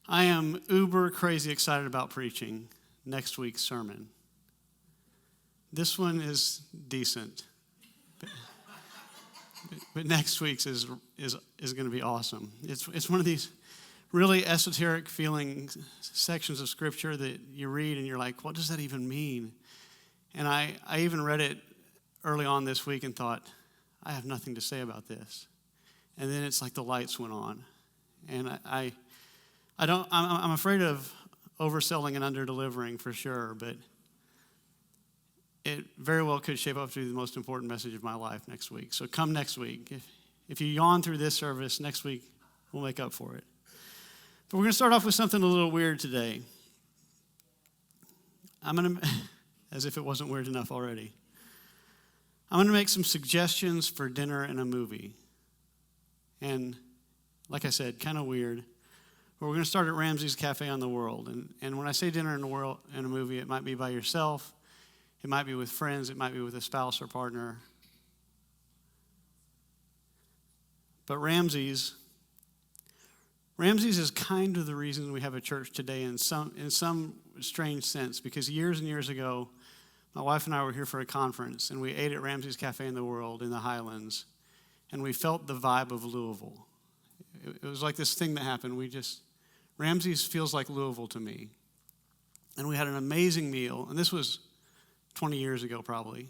I am uber crazy excited about preaching next week's sermon. This one is decent, but next week's is going to be awesome. It's one of these really esoteric feeling sections of Scripture that you read and you're like, what does that even mean? And I even read it early on this week and thought, I have nothing to say about this. And then it's like the lights went on, and I'm afraid of overselling and under-delivering for sure, but it very well could shape up to be the most important message of my life next week. So come next week. If you yawn through this service, next week we'll make up for it. But we're going to start off with something a little weird today. As if it wasn't weird enough already, I'm going to make some suggestions for dinner and a movie. And like I said, kind of weird. But we're going to start at Ramsey's Cafe on the World. And when I say dinner in a movie, it might be by yourself. It might be with friends. It might be with a spouse or partner. But Ramsey's is kind of the reason we have a church today in some strange sense, because years and years ago, my wife and I were here for a conference, and we ate at Ramsey's Cafe in the World in the Highlands, and we felt the vibe of Louisville. It was like this thing that happened. Ramsey's feels like Louisville to me. And we had an amazing meal, and this was 20 years ago probably.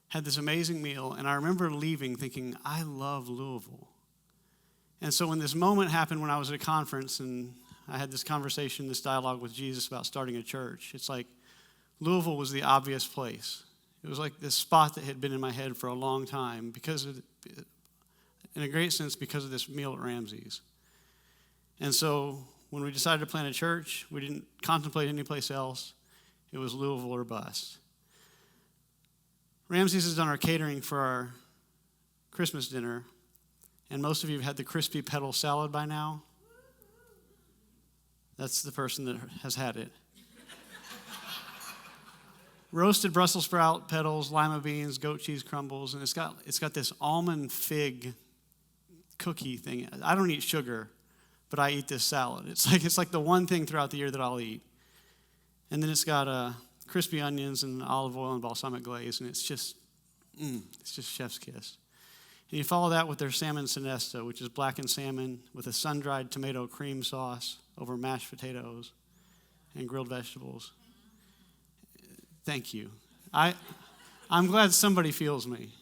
Had this amazing meal, and I remember leaving thinking, I love Louisville. And so when this moment happened when I was at a conference and I had this conversation, this dialogue with Jesus about starting a church, it's like Louisville was the obvious place. It was like this spot that had been in my head for a long time in a great sense, because of this meal at Ramsey's. And so when we decided to plant a church, we didn't contemplate any place else. It was Louisville or bust. Ramsey's has done our catering for our Christmas dinner, and most of you have had the crispy petal salad by now. That's the person that has had it. Roasted Brussels sprout petals, lima beans, goat cheese crumbles, and it's got this almond fig cookie thing. I don't eat sugar, but I eat this salad. It's like the one thing throughout the year that I'll eat. And then it's got crispy onions and olive oil and balsamic glaze, and it's just chef's kiss. And you follow that with their salmon sinesta, which is blackened salmon with a sun-dried tomato cream sauce over mashed potatoes and grilled vegetables. Thank you. I'm glad somebody feels me.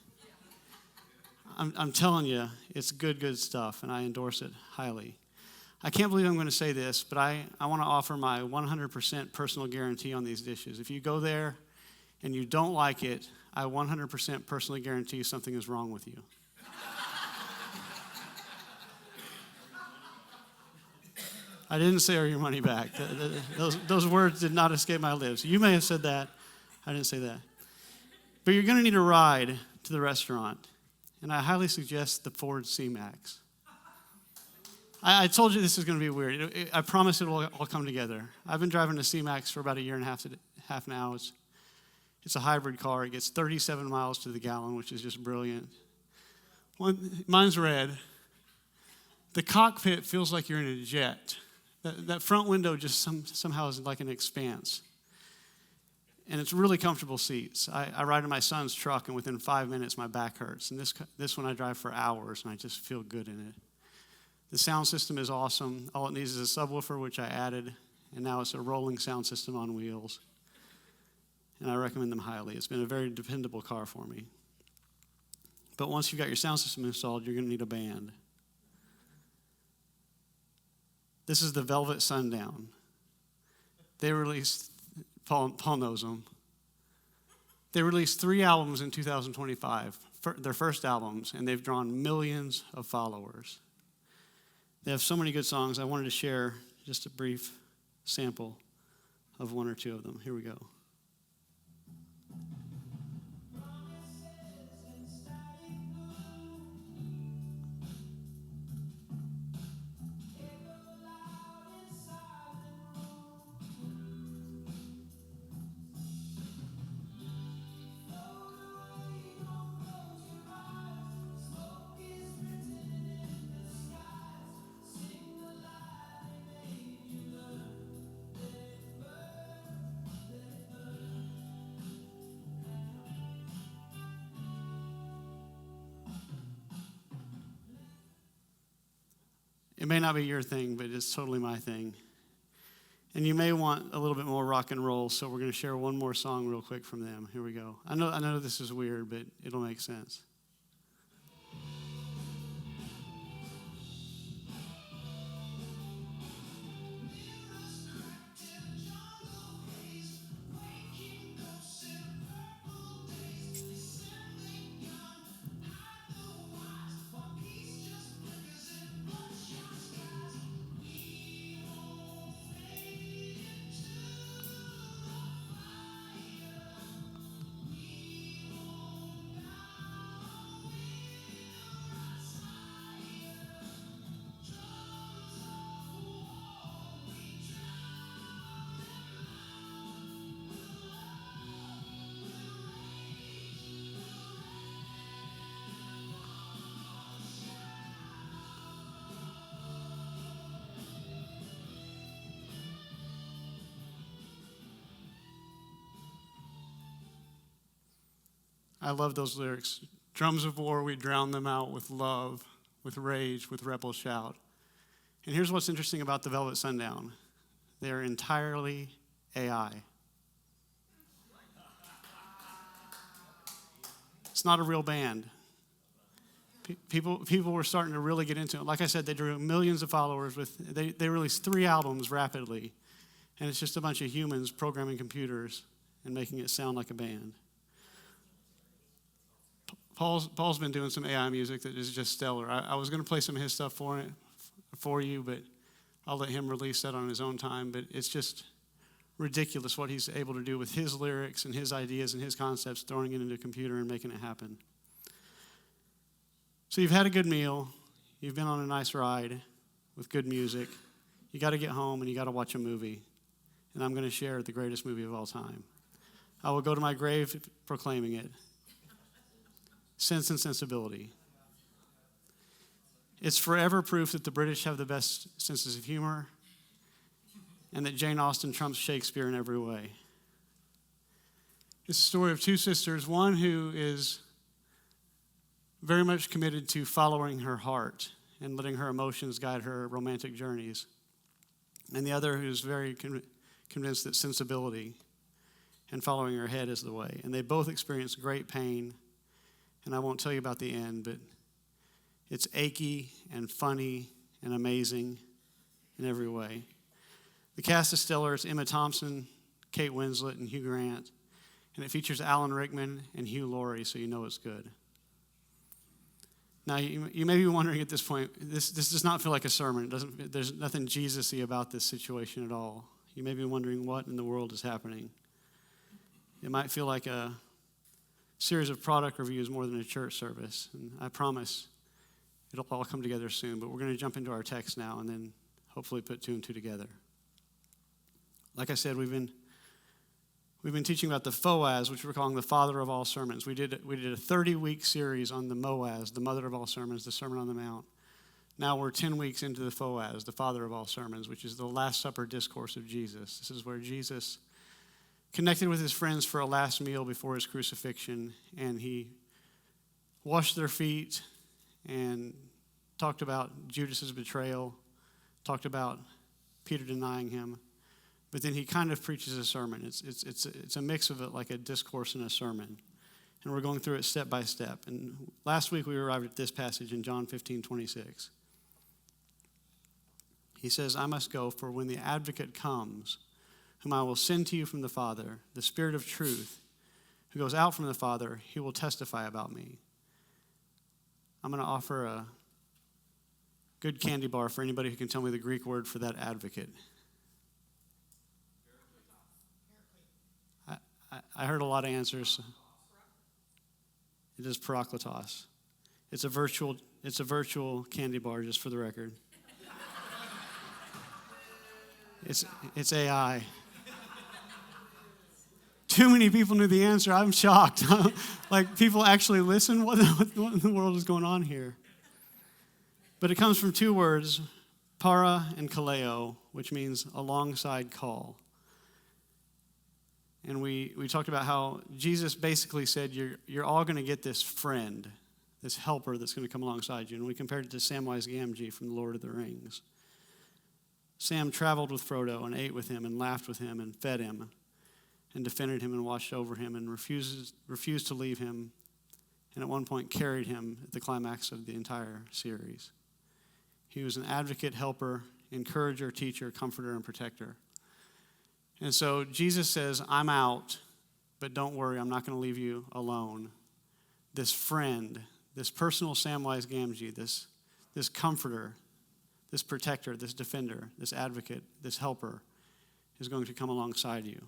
I'm telling you, it's good stuff, and I endorse it highly. I can't believe I'm going to say this, but I want to offer my 100% personal guarantee on these dishes. If you go there and you don't like it, I 100% personally guarantee something is wrong with you. I didn't say earn your money back. Those words did not escape my lips. You may have said that. I didn't say that. But you're going to need a ride to the restaurant, and I highly suggest the Ford C-Max. I told you this is going to be weird. I promise it will all come together. I've been driving a C-Max for about a year and a half now. It's a hybrid car. It gets 37 miles to the gallon, which is just brilliant. Mine's red. The cockpit feels like you're in a jet. That front window just somehow is like an expanse. And it's really comfortable seats. I ride in my son's truck, and within 5 minutes, my back hurts. And this one I drive for hours, and I just feel good in it. The sound system is awesome. All it needs is a subwoofer, which I added, and now it's a rolling sound system on wheels. And I recommend them highly. It's been a very dependable car for me. But once you've got your sound system installed, you're going to need a band. This is the Velvet Sundown. They released, Paul knows them. They released 3 albums in 2025, their first albums, and they've drawn millions of followers. They have so many good songs. I wanted to share just a brief sample of 1 or 2 of them. Here we go. It may not be your thing, but it's totally my thing. And you may want a little bit more rock and roll, so we're going to share one more song real quick from them. Here we go. I know this is weird, but it'll make sense. I love those lyrics. Drums of war, we drown them out with love, with rage, with rebel shout. And here's what's interesting about the Velvet Sundown. They're entirely AI. It's not a real band. People were starting to really get into it. Like I said, they drew millions of followers. They released 3 albums rapidly. And it's just a bunch of humans programming computers and making it sound like a band. Paul's been doing some AI music that is just stellar. I was going to play some of his stuff for you, but I'll let him release that on his own time. But it's just ridiculous what he's able to do with his lyrics and his ideas and his concepts, throwing it into a computer and making it happen. So you've had a good meal. You've been on a nice ride with good music. You got to get home and you got to watch a movie. And I'm going to share the greatest movie of all time. I will go to my grave proclaiming it. Sense and Sensibility. It's forever proof that the British have the best senses of humor and that Jane Austen trumps Shakespeare in every way. It's a story of 2 sisters, one who is very much committed to following her heart and letting her emotions guide her romantic journeys, and the other who's very convinced that sensibility and following her head is the way. And they both experience great pain. And I won't tell you about the end, but it's achy and funny and amazing in every way. The cast is stellar. It's Emma Thompson, Kate Winslet, and Hugh Grant. And it features Alan Rickman and Hugh Laurie, so you know it's good. Now, you may be wondering at this point, this does not feel like a sermon. There's nothing Jesus-y about this situation at all. You may be wondering what in the world is happening. It might feel like a series of product reviews more than a church service. And I promise it'll all come together soon. But we're going to jump into our text now and then hopefully put 2 and 2 together. Like I said, we've been teaching about the FOAS, which we're calling the father of all sermons. We did a 30-week series on the MOAS, the mother of all sermons, the Sermon on the Mount. Now we're 10 weeks into the FOAS, the father of all sermons, which is the Last Supper discourse of Jesus. This is where Jesus connected with his friends for a last meal before his crucifixion, and he washed their feet and talked about Judas's betrayal, talked about Peter denying him, but then he kind of preaches a sermon. It's a mix of it, like a discourse and a sermon, and we're going through it step by step. And last week we arrived at this passage in John 15:26. He says, "I must go, for when the advocate comes, whom I will send to you from the Father, the Spirit of truth, who goes out from the Father, he will testify about me." I'm going to offer a good candy bar for anybody who can tell me the Greek word for that advocate. I heard a lot of answers. It is parakletos. It's a virtual candy bar, just for the record. It's AI. Too many people knew the answer. I'm shocked. Like, people actually listen? What in the world is going on here? But it comes from 2 words, para and kaleo, which means alongside call. And we talked about how Jesus basically said, you're all going to get this friend this helper that's going to come alongside you. And we compared it to Samwise Gamgee from The Lord of the Rings. Sam traveled with Frodo and ate with him and laughed with him and fed him and defended him and watched over him and refused to leave him, and at one point carried him at the climax of the entire series. He was an advocate, helper, encourager, teacher, comforter, and protector. And so Jesus says, I'm out, but don't worry, I'm not going to leave you alone. This friend, this personal Samwise Gamgee, this comforter, this protector, this defender, this advocate, this helper is going to come alongside you.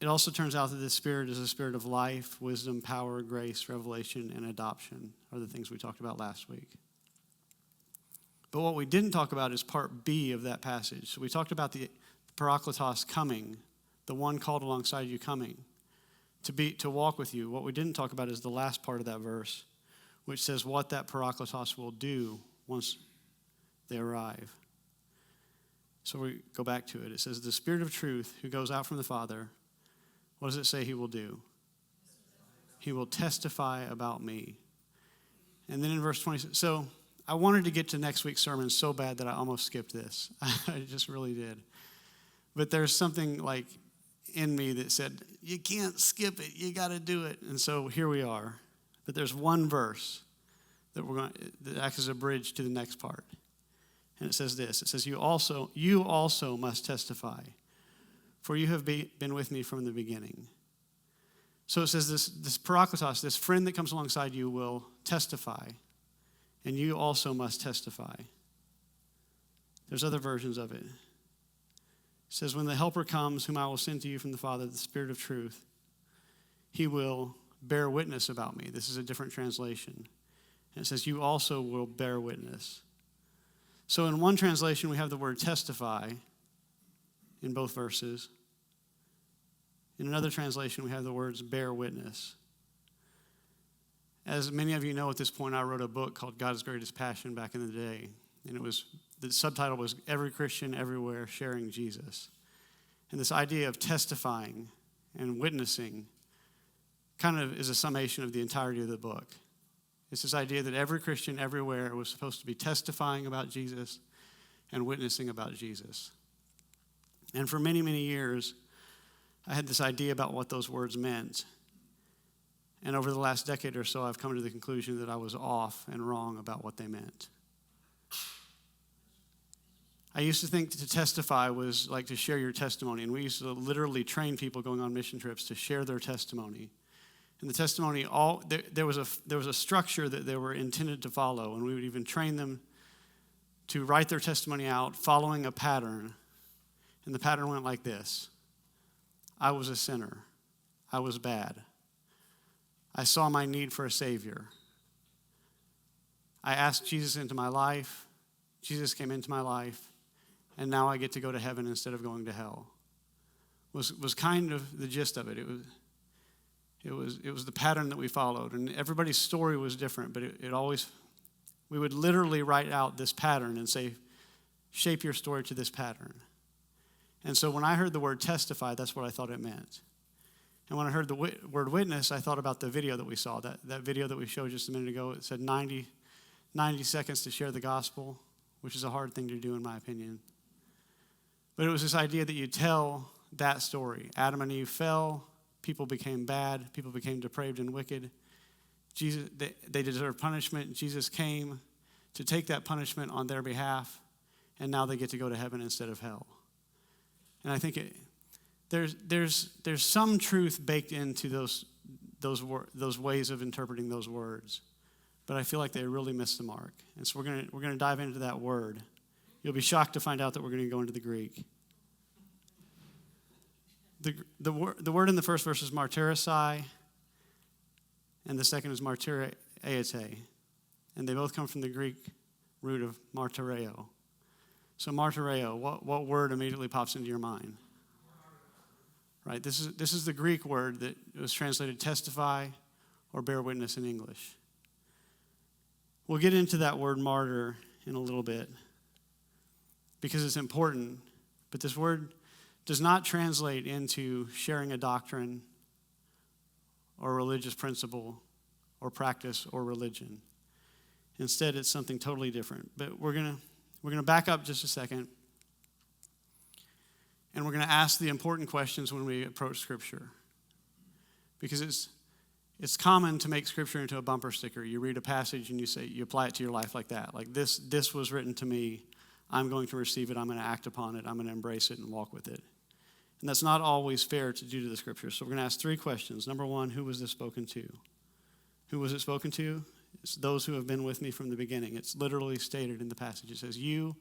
It also turns out that this Spirit is a spirit of life, wisdom, power, grace, revelation, and adoption are the things we talked about last week. But what we didn't talk about is part B of that passage. So we talked about the Parakletos coming, the one called alongside you coming, to walk with you. What we didn't talk about is the last part of that verse, which says what that Parakletos will do once they arrive. So we go back to it. It says, the Spirit of truth who goes out from the Father, what does it say he will do? He will testify about me. And then in verse 26, so I wanted to get to next week's sermon so bad that I almost skipped this. I just really did. But there's something like in me that said, you can't skip it, you got to do it. And so here we are. But there's one verse that acts as a bridge to the next part. And it says this, it says, you also must testify, for you have been with me from the beginning. So it says this Parakletos, this friend that comes alongside you will testify, and you also must testify. There's other versions of it. It says, when the Helper comes, whom I will send to you from the Father, the Spirit of truth, he will bear witness about me. This is a different translation. And it says, you also will bear witness. So in one translation, we have the word testify in both verses. In another translation, we have the words bear witness. As many of you know at this point, I wrote a book called God's Greatest Passion back in the day. And the subtitle was Every Christian Everywhere Sharing Jesus. And this idea of testifying and witnessing kind of is a summation of the entirety of the book. It's this idea that every Christian everywhere was supposed to be testifying about Jesus and witnessing about Jesus. And for many, many years, I had this idea about what those words meant. And over the last decade or so, I've come to the conclusion that I was off and wrong about what they meant. I used to think to testify was like to share your testimony. And we used to literally train people going on mission trips to share their testimony. And the testimony, there was a structure that they were intended to follow. And we would even train them to write their testimony out following a pattern. And the pattern went like this. I was a sinner. I was bad. I saw my need for a Savior. I asked Jesus into my life. Jesus came into my life. And now I get to go to heaven instead of going to hell. Was kind of the gist of it. It was the pattern that we followed. And everybody's story was different, but we would literally write out this pattern and say, shape your story to this pattern. And so when I heard the word testify, that's what I thought it meant. And when I heard the word witness, I thought about the video that we saw, that video that we showed just a minute ago. It said 90 seconds to share the gospel, which is a hard thing to do in my opinion. But it was this idea that you tell that story. Adam and Eve fell, people became bad, people became depraved and wicked. They deserved punishment. Jesus came to take that punishment on their behalf, and now they get to go to heaven instead of hell. And I think there's some truth baked into those ways of interpreting those words, but I feel like they really missed the mark. And so we're gonna dive into that word. You'll be shocked to find out that we're going to go into the Greek. The word in the first verse is martyrisai, and the second is martyriaete, and they both come from the Greek root of martyreo. So martyreo, what word immediately pops into your mind? Right, this is the Greek word that was translated testify or bear witness in English. We'll get into that word martyr in a little bit because it's important, but this word does not translate into sharing a doctrine or religious principle or practice or religion. Instead, it's something totally different. But we're gonna back up just a second, and we're gonna ask the important questions when we approach Scripture, because it's common to make Scripture into a bumper sticker. You read a passage and you apply it to your life like that. Like this was written to me. I'm going to receive it. I'm going to act upon it. I'm going to embrace it and walk with it. And that's not always fair to do to the Scripture. So we're going to ask 3 questions. Number 1, who was this spoken to? Who was it spoken to? It's those who have been with me from the beginning. It's literally stated in the passage. It says, you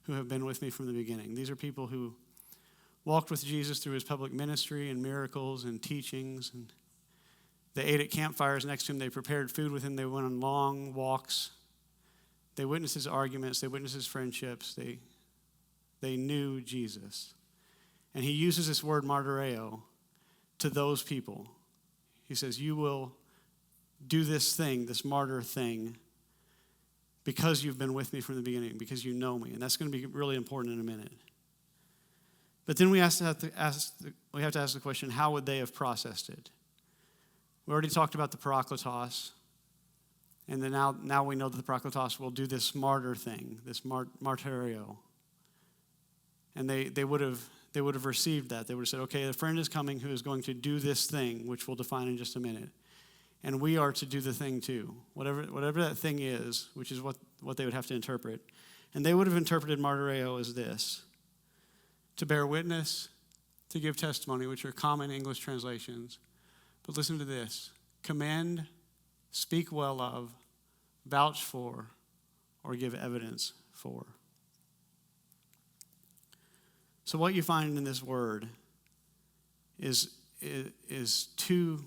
who have been with me from the beginning. These are people who walked with Jesus through his public ministry and miracles and teachings. And they ate at campfires next to him. They prepared food with him. They went on long walks. They witnessed his arguments. They witnessed his friendships. They knew Jesus. And he uses this word martyreo to those people. He says, you will do this thing, this martyr thing, because you've been with me from the beginning, because you know me. And that's going to be really important in a minute. But then we have to ask the question, how would they have processed it? We already talked about the parakletos. And then now we know that the parakletos will do this martyr thing, this martyrio. And they would have received that. They would have said, okay, a friend is coming who is going to do this thing, which we'll define in just a minute. And we are to do the thing too. Whatever that thing is, which is what they would have to interpret. And they would have interpreted martyrio as this: to bear witness, to give testimony, which are common English translations. But listen to this: commend, speak well of, vouch for, or give evidence for. So what you find in this word is 2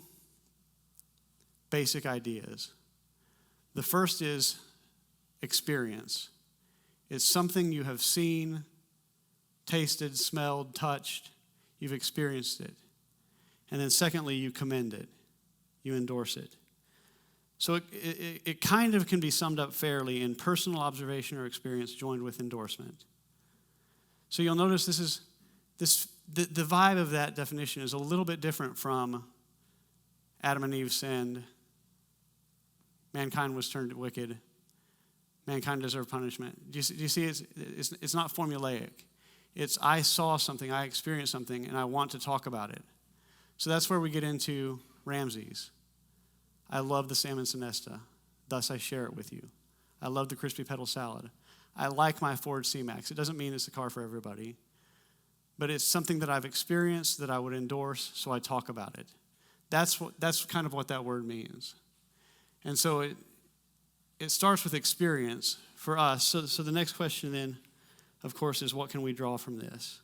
basic ideas. The first is experience. It's something you have seen, tasted, smelled, touched. You've experienced it. And then secondly, you commend it. You endorse it. So it kind of can be summed up fairly in personal observation or experience joined with endorsement. So you'll notice the vibe of that definition is a little bit different from Adam and Eve sinned, mankind was turned wicked, mankind deserved punishment. Do you see it's not formulaic. It's I saw something, I experienced something, and I want to talk about it. So that's where we get into Ramsey's. I love the salmon sinesta, thus I share it with you. I love the crispy petal salad. I like my Ford C-Max. It doesn't mean it's a car for everybody, but it's something that I've experienced that I would endorse, so I talk about it. That's kind of what that word means. And so it starts with experience for us. So the next question then, of course, is what can we draw from this?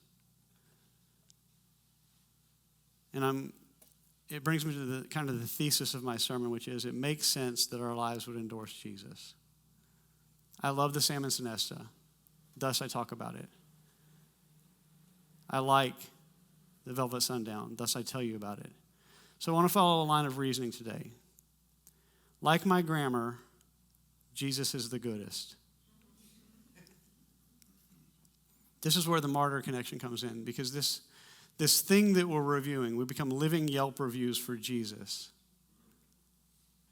And it brings me to the kind of the thesis of my sermon, which is it makes sense that our lives would endorse Jesus. I love the salmon sinesta, thus I talk about it. I like the velvet sundown, thus I tell you about it. So I want to follow a line of reasoning today. Like my grammar, Jesus is the goodest. This is where the martyr connection comes in, because this thing that we're reviewing, we become living Yelp reviews for Jesus.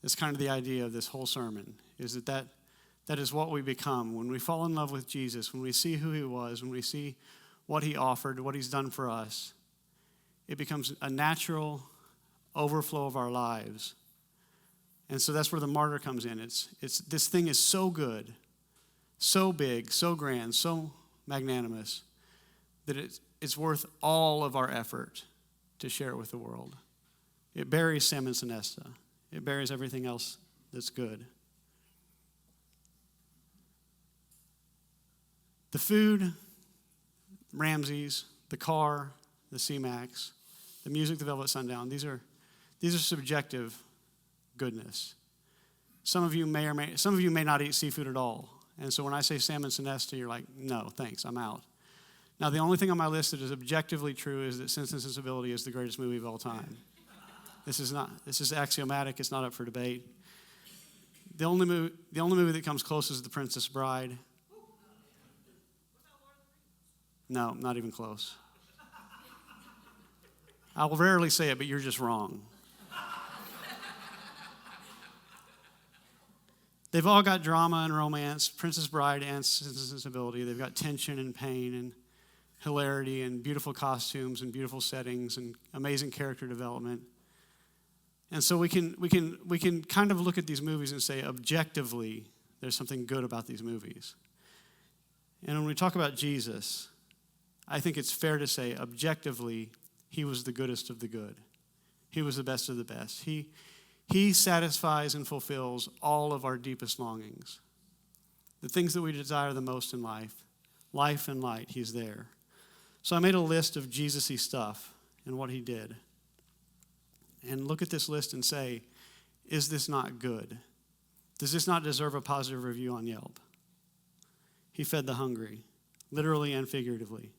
It's kind of the idea of this whole sermon, is that is what we become. When we fall in love with Jesus, when we see who he was, when we see what he offered, what he's done for us, it becomes a natural overflow of our lives. And so that's where the martyr comes in. It's this thing is so good, so big, so grand, so magnanimous, that it's worth all of our effort to share it with the world. It buries salmon sinesta. It buries everything else that's good. The food, Ramsey's, the car, the C-Max, the music, the Velvet Sundown, these are subjective goodness. Some of you may not eat seafood at all. And so when I say salmon sinesta, you're like, no, thanks, I'm out. Now, the only thing on my list that is objectively true is that Sense and Sensibility is the greatest movie of all time. This is axiomatic, it's not up for debate. The only movie that comes close is The Princess Bride. No, not even close. I will rarely say it, but you're just wrong. They've all got drama and romance, Princess Bride and sensibility. They've got tension and pain and hilarity and beautiful costumes and beautiful settings and amazing character development. And so we can kind of look at these movies and say, objectively, there's something good about these movies. And when we talk about Jesus, I think it's fair to say, objectively, he was the goodest of the good. He was the best of the best. He satisfies and fulfills all of our deepest longings. The things that we desire the most in life and light, he's there. So I made a list of Jesus-y stuff and what he did. And look at this list and say, is this not good? Does this not deserve a positive review on Yelp? He fed the hungry, literally and figuratively.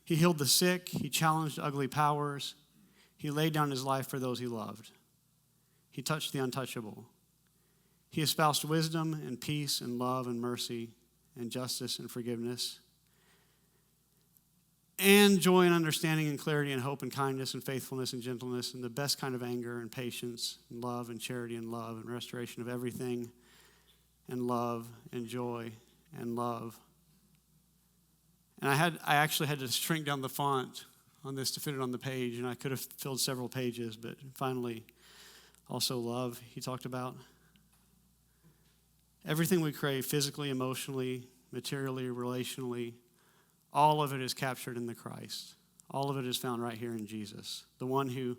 He healed the sick. He challenged ugly powers. He laid down his life for those he loved. He touched the untouchable. He espoused wisdom and peace and love and mercy and justice and forgiveness and joy and understanding and clarity and hope and kindness and faithfulness and gentleness and the best kind of anger and patience and love and charity and love and restoration of everything and love and joy and love. And I actually had to shrink down the font on this to fit it on the page, and I could have filled several pages, but finally, also love, he talked about. Everything we crave physically, emotionally, materially, relationally, all of it is captured in the Christ. All of it is found right here in Jesus, the one who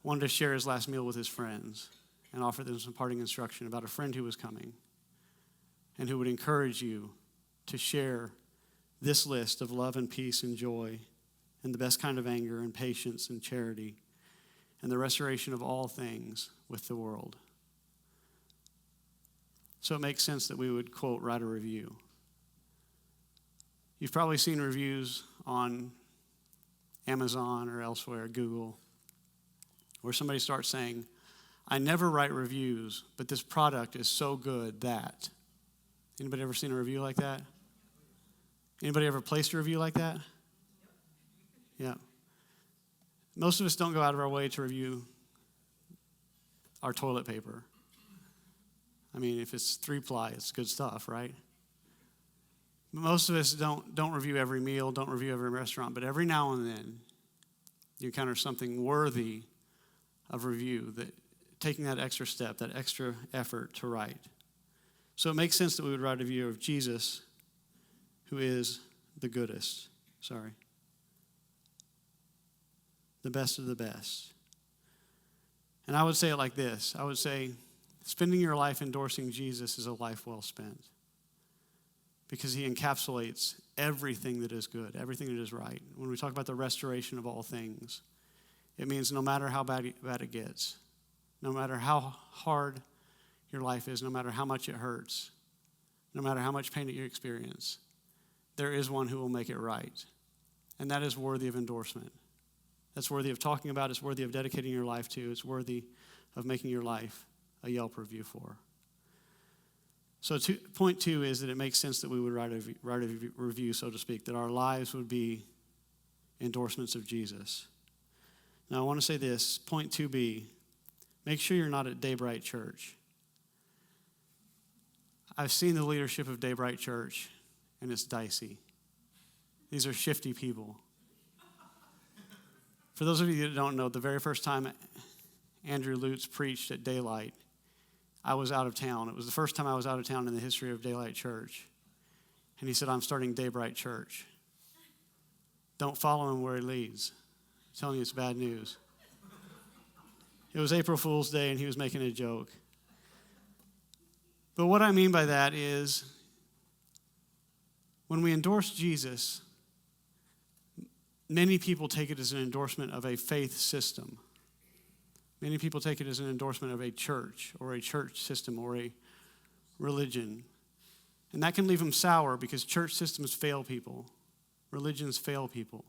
wanted to share his last meal with his friends and offer them some parting instruction about a friend who was coming and who would encourage you to share this list of love and peace and joy and the best kind of anger and patience and charity and the restoration of all things with the world. So it makes sense that we would, quote, write a review. You've probably seen reviews on Amazon or elsewhere, Google, where somebody starts saying, I never write reviews, but this product is so good that. Anybody ever seen a review like that? Anybody ever placed a review like that? Yeah. Most of us don't go out of our way to review our toilet paper. I mean, if it's 3-ply, it's good stuff, right? Most of us don't review every meal, don't review every restaurant, but every now and then you encounter something worthy of review, that taking that extra step, that extra effort to write. So it makes sense that we would write a review of Jesus, who is the goodest. The best of the best. And I would say it like this. I would say spending your life endorsing Jesus is a life well spent, because he encapsulates everything that is good, everything that is right. When we talk about the restoration of all things, it means no matter how bad it gets, no matter how hard your life is, no matter how much it hurts, no matter how much pain that you experience, there is one who will make it right. And that is worthy of endorsement. That's worthy of talking about. It's worthy of dedicating your life to. It's worthy of making your life a Yelp review for. So point 2 is that it makes sense that we would write a review, so to speak, that our lives would be endorsements of Jesus. Now, I want to say this. Point 2B, make sure you're not at Daybright Church. I've seen the leadership of Daybright Church, and it's dicey. These are shifty people. For those of you that don't know, the very first time Andrew Lutz preached at Daylight, I was out of town. It was the first time I was out of town in the history of Daylight Church. And he said, I'm starting Daybright Church. Don't follow him where he leads. I'm telling you, it's bad news. It was April Fool's Day, and he was making a joke. But what I mean by that is, when we endorse Jesus, many people take it as an endorsement of a faith system. Many people take it as an endorsement of a church or a church system or a religion. And that can leave them sour, because church systems fail people. Religions fail people.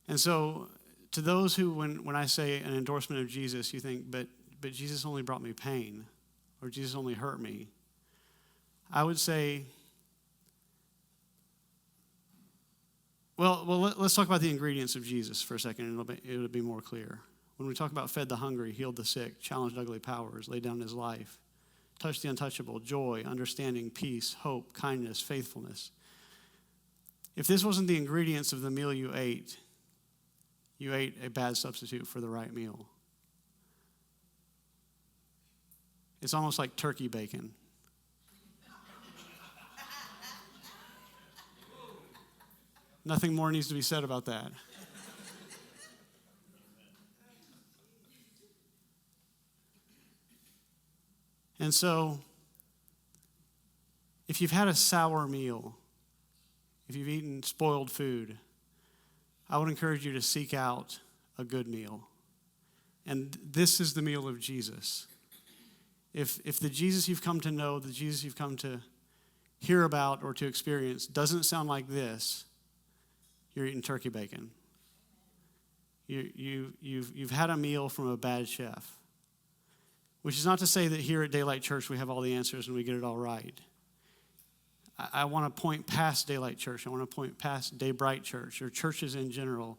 And so to those who, when I say an endorsement of Jesus, you think, but Jesus only brought me pain, or Jesus only hurt me, I would say, well, let's talk about the ingredients of Jesus for a second, and it'll be more clear. When we talk about fed the hungry, healed the sick, challenged ugly powers, laid down his life, touch the untouchable, joy, understanding, peace, hope, kindness, faithfulness. If this wasn't the ingredients of the meal you ate a bad substitute for the right meal. It's almost like turkey bacon. Nothing more needs to be said about that. And so, if you've had a sour meal, if you've eaten spoiled food, I would encourage you to seek out a good meal. And this is the meal of Jesus. If the Jesus you've come to know, the Jesus you've come to hear about or to experience doesn't sound like this, you're eating turkey bacon. You've had a meal from a bad chef. Which is not to say that here at Daylight Church we have all the answers and we get it all right. I want to point past Daylight Church. I want to point past Daybright Church or churches in general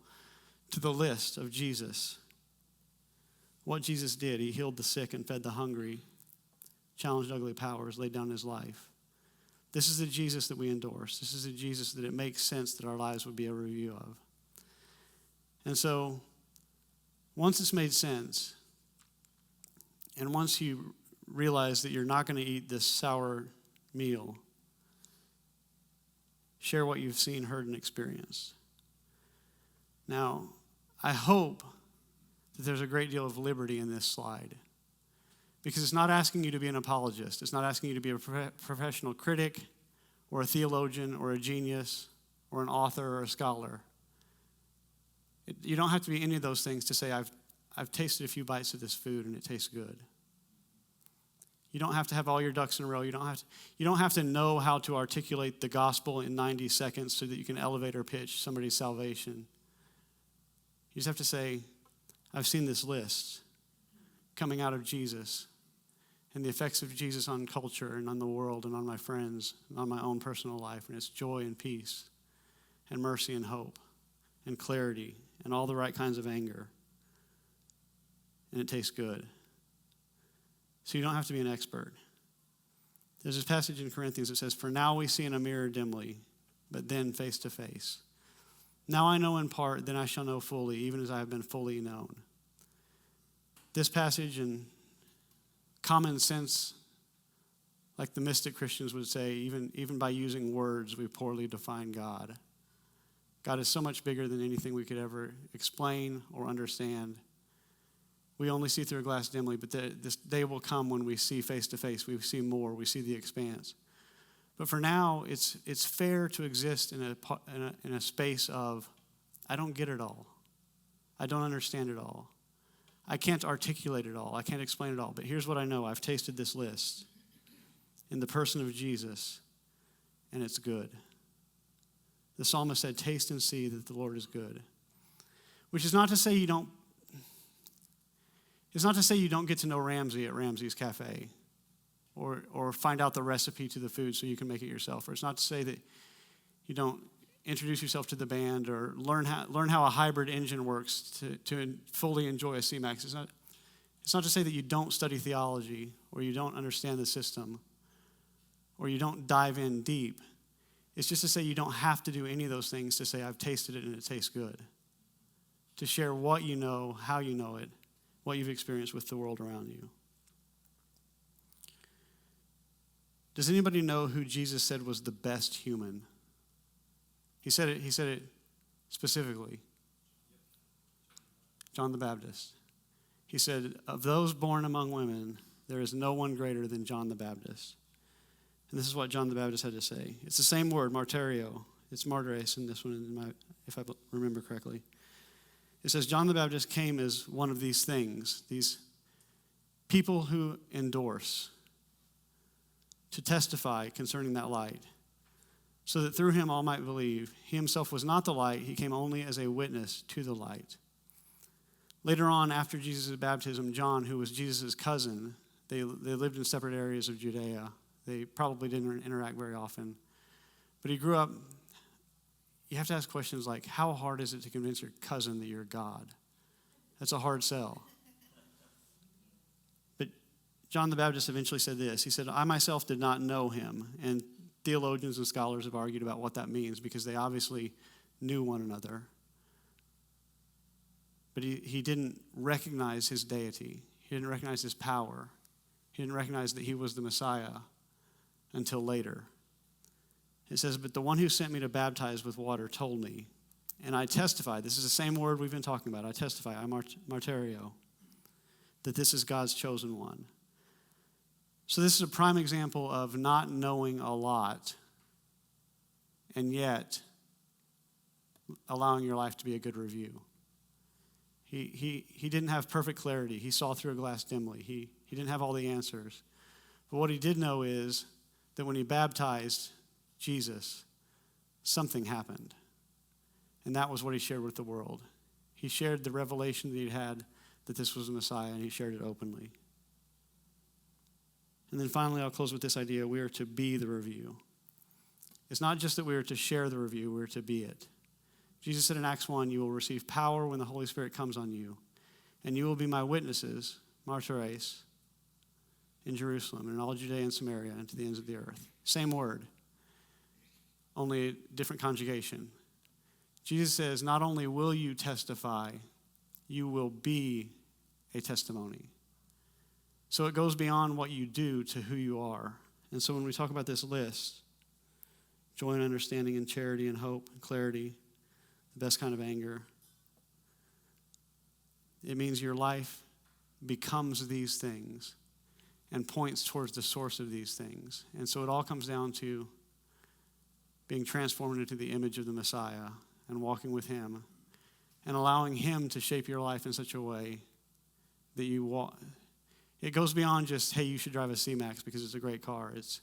to the list of Jesus. What Jesus did, he healed the sick and fed the hungry, challenged ugly powers, laid down his life. This is the Jesus that we endorse. This is the Jesus that it makes sense that our lives would be a review of. And so, once it's made sense, and once you realize that you're not going to eat this sour meal, share what you've seen, heard, and experienced. Now, I hope that there's a great deal of liberty in this slide, because it's not asking you to be an apologist. It's not asking you to be a professional critic or a theologian or a genius or an author or a scholar. You don't have to be any of those things to say, I've tasted a few bites of this food and it tastes good. You don't have to have all your ducks in a row. You don't have to know how to articulate the gospel in 90 seconds so that you can elevator pitch somebody's salvation. You just have to say, I've seen this list coming out of Jesus and the effects of Jesus on culture and on the world and on my friends and on my own personal life. And it's joy and peace and mercy and hope and clarity and all the right kinds of anger. And it tastes good. So you don't have to be an expert. There's this passage in Corinthians that says, for now we see in a mirror dimly, but then face to face. Now I know in part, then I shall know fully, even as I have been fully known. This passage and common sense, like the mystic Christians would say, even by using words, we poorly define God. God is so much bigger than anything we could ever explain or understand. We only see through a glass dimly, but this day will come when we see face to face. We see more. We see the expanse. But for now, it's fair to exist in a space of, I don't get it all. I don't understand it all. I can't articulate it all. I can't explain it all. But here's what I know. I've tasted this list in the person of Jesus, and it's good. The psalmist said, taste and see that the Lord is good. Which is not to say you don't get to know Ramsey at Ramsey's Cafe or find out the recipe to the food so you can make it yourself. Or it's not to say that you don't introduce yourself to the band or learn how a hybrid engine works to fully enjoy a C-Max. It's not to say that you don't study theology or you don't understand the system or you don't dive in deep. It's just to say you don't have to do any of those things to say, I've tasted it and it tastes good. To share what you know, how you know it, what you've experienced with the world around you. Does anybody know who Jesus said was the best human? He said it specifically. John the Baptist. He said, of those born among women, there is no one greater than John the Baptist. And this is what John the Baptist had to say. It's the same word, martyrio. It's martyres in this one, if I remember correctly. It says John the Baptist came as one of these things, these people who endorse, to testify concerning that light, so that through him all might believe. He himself was not the light, he came only as a witness to the light. Later on, after Jesus' baptism, John, who was Jesus' cousin, they lived in separate areas of Judea. They probably didn't interact very often. But he grew up. You have to ask questions like, how hard is it to convince your cousin that you're God? That's a hard sell. But John the Baptist eventually said this. He said, I myself did not know him. And theologians and scholars have argued about what that means because they obviously knew one another. But he didn't recognize his deity. He didn't recognize his power. He didn't recognize that he was the Messiah until later. It says, but the one who sent me to baptize with water told me, and I testify, this is the same word we've been talking about, I testify, I martyrio, that this is God's chosen one. So this is a prime example of not knowing a lot and yet allowing your life to be a good review. He didn't have perfect clarity. He saw through a glass dimly. He didn't have all the answers. But what he did know is that when he baptized Jesus, something happened. And that was what he shared with the world. He shared the revelation that he'd had that this was the Messiah, and he shared it openly. And then finally, I'll close with this idea. We are to be the review. It's not just that we are to share the review, we're to be it. Jesus said in Acts 1, you will receive power when the Holy Spirit comes on you, and you will be my witnesses, martyres, in Jerusalem, and in all Judea and Samaria, and to the ends of the earth. Same word, only a different conjugation. Jesus says, not only will you testify, you will be a testimony. So it goes beyond what you do to who you are. And so when we talk about this list, joy and understanding and charity and hope and clarity, the best kind of anger, it means your life becomes these things and points towards the source of these things. And so it all comes down to being transformed into the image of the Messiah and walking with him and allowing him to shape your life in such a way that you walk. It goes beyond just, hey, you should drive a C-Max because it's a great car. It's,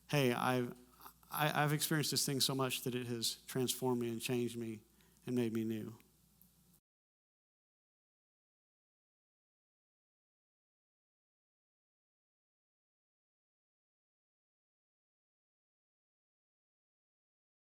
hey, I've experienced this thing so much that it has transformed me and changed me and made me new.